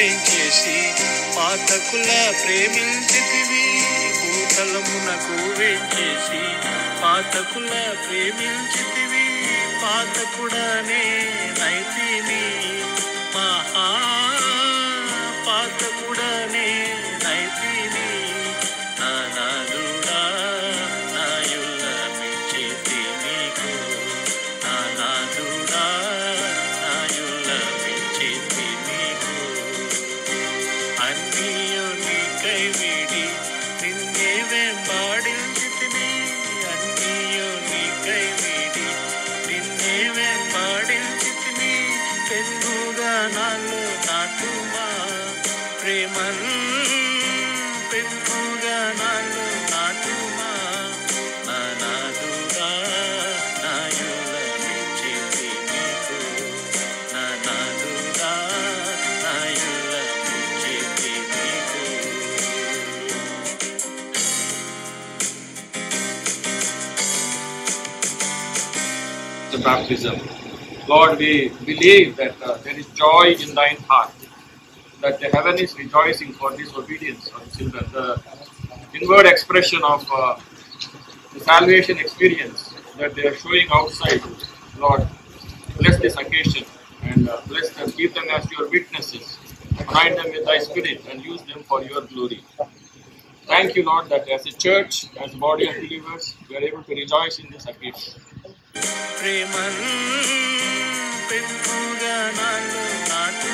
వేంచేసి పాతకుల ప్రేమించితివి. భూతలమునకు వేంచేసి పాతకుల ప్రేమించితివి. పాతకుడనే నైతిని మహా పాతకుడనే నైతిని. నానాదుడా నాయుల మించితి నీకు. నానాదుడా నాయుల మించితి నీకు. అన్నీయు నీకై విడి నిన్నే వెంబాడించితిని. అన్నీయు నీకై విడి నిన్నే వెంబాడించితిని. పెన్నుగా నాలో నాటుమా ప్రేమన్ పెన్నుగా నాలో నాటుమా. నానాదుడా నాయుల మించితి నీకు. నానాదుడా నాయుల మించితి నీకు. The baptism. Lord, we believe that there is joy in thine heart, that the heaven is rejoicing for this obedience of children, the inward expression of the salvation experience that they are showing outside. Lord, bless this occasion and bless them, keep them as your witnesses, anoint them with thy spirit and use them for your glory. Thank you, Lord, that as a church, as a body of believers, we are able to rejoice in this occasion. ప్రేమన్ పెన్నుగా నాలో నాటు